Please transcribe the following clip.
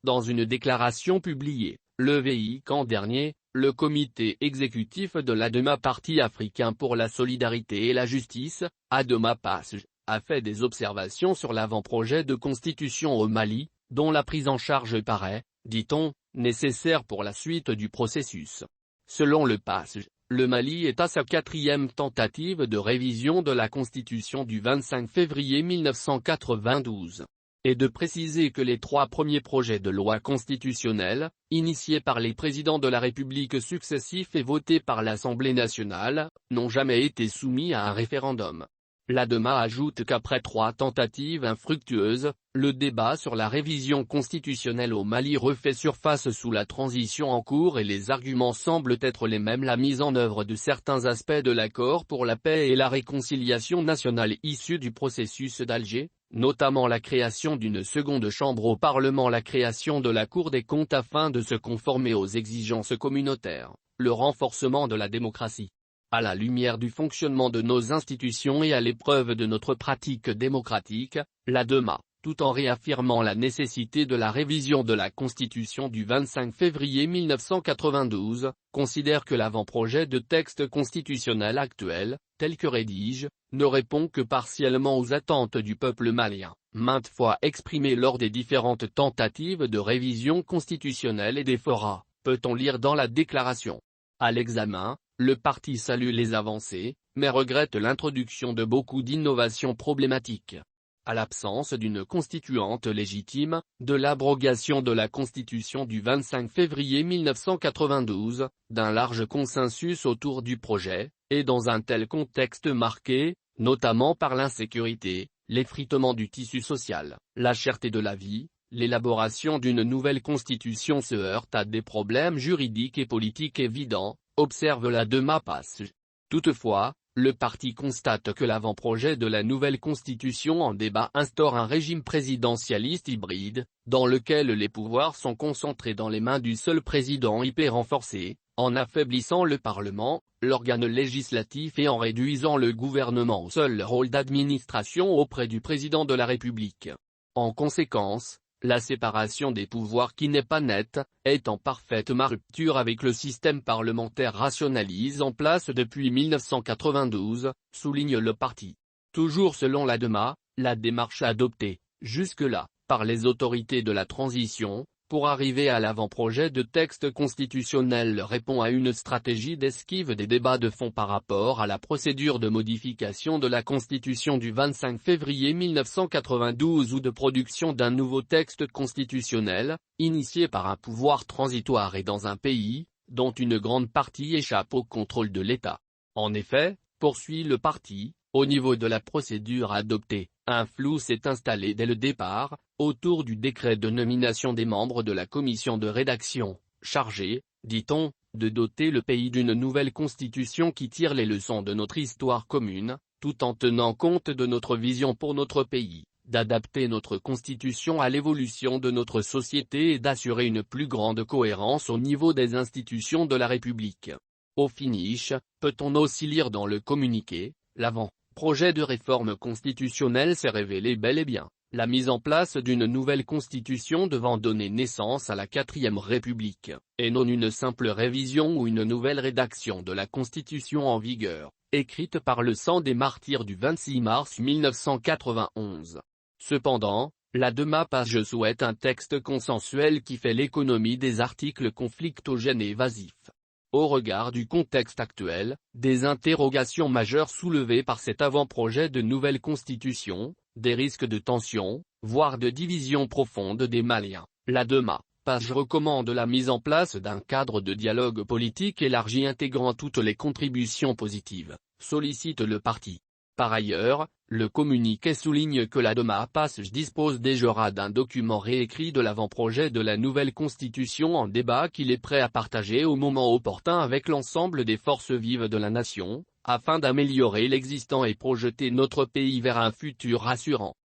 Dans une déclaration publiée, le week-end dernier, le comité exécutif de l'ADEMA Parti africain pour la solidarité et la justice, ADEMA PASJ, a fait des observations sur l'avant-projet de constitution au Mali, dont la prise en charge paraît, dit-on, nécessaire pour la suite du processus. Selon le PASJ, le Mali est à sa 4e tentative de révision de la Constitution du 25 février 1992. Et de préciser que les 3 premiers projets de loi constitutionnelle, initiés par les présidents de la République successifs et votés par l'Assemblée nationale, n'ont jamais été soumis à un référendum. L'ADEMA ajoute qu'après 3 tentatives infructueuses, le débat sur la révision constitutionnelle au Mali refait surface sous la transition en cours et les arguments semblent être les mêmes. La mise en œuvre de certains aspects de l'accord pour la paix et la réconciliation nationale issu du processus d'Alger, notamment la création d'une seconde chambre au Parlement, la création de la Cour des comptes afin de se conformer aux exigences communautaires, le renforcement de la démocratie. À la lumière du fonctionnement de nos institutions et à l'épreuve de notre pratique démocratique, l'ADEMA, tout en réaffirmant la nécessité de la révision de la Constitution du 25 février 1992, considère que l'avant-projet de texte constitutionnel actuel, tel que rédige, ne répond que partiellement aux attentes du peuple malien, maintes fois exprimées lors des différentes tentatives de révision constitutionnelle et des forats, peut-on lire dans la déclaration. À l'examen, le parti salue les avancées, mais regrette l'introduction de beaucoup d'innovations problématiques. À l'absence d'une constituante légitime, de l'abrogation de la Constitution du 25 février 1992, d'un large consensus autour du projet, et dans un tel contexte marqué, notamment par l'insécurité, l'effritement du tissu social, la cherté de la vie, l'élaboration d'une nouvelle constitution se heurte à des problèmes juridiques et politiques évidents, observe l'ADEMA PASJ. Toutefois, le parti constate que l'avant-projet de la nouvelle constitution en débat instaure un régime présidentialiste hybride, dans lequel les pouvoirs sont concentrés dans les mains du seul président hyper renforcé, en affaiblissant le Parlement, l'organe législatif et en réduisant le gouvernement au seul rôle d'administration auprès du président de la République. En conséquence, la séparation des pouvoirs qui n'est pas nette, est en parfaite rupture avec le système parlementaire rationalisé en place depuis 1992, souligne le parti. Toujours selon l'ADEMA, la démarche adoptée, jusque-là, par les autorités de la transition, pour arriver à l'avant-projet de texte constitutionnel répond à une stratégie d'esquive des débats de fond par rapport à la procédure de modification de la Constitution du 25 février 1992 ou de production d'un nouveau texte constitutionnel, initié par un pouvoir transitoire et dans un pays, dont une grande partie échappe au contrôle de l'État. En effet, poursuit le parti, au niveau de la procédure adoptée, un flou s'est installé dès le départ, autour du décret de nomination des membres de la commission de rédaction, chargée, dit-on, de doter le pays d'une nouvelle constitution qui tire les leçons de notre histoire commune, tout en tenant compte de notre vision pour notre pays, d'adapter notre constitution à l'évolution de notre société et d'assurer une plus grande cohérence au niveau des institutions de la République. Au finish, peut-on aussi lire dans le communiqué, l'avant-projet de réforme constitutionnelle s'est révélé bel et bien la mise en place d'une nouvelle constitution devant donner naissance à la 4e République, et non une simple révision ou une nouvelle rédaction de la Constitution en vigueur, écrite par le sang des martyrs du 26 mars 1991. Cependant, l'ADEMA PASJ souhaite un texte consensuel qui fait l'économie des articles conflictogènes et évasifs. Au regard du contexte actuel, des interrogations majeures soulevées par cet avant-projet de nouvelle constitution, des risques de tension, voire de division profonde des Maliens, l'ADEMA PASJ recommande la mise en place d'un cadre de dialogue politique élargi intégrant toutes les contributions positives, sollicite le parti. Par ailleurs, le communiqué souligne que l'ADEMA PASJ dispose déjà d'un document réécrit de l'avant-projet de la nouvelle constitution en débat qu'il est prêt à partager au moment opportun avec l'ensemble des forces vives de la nation, afin d'améliorer l'existant et projeter notre pays vers un futur rassurant.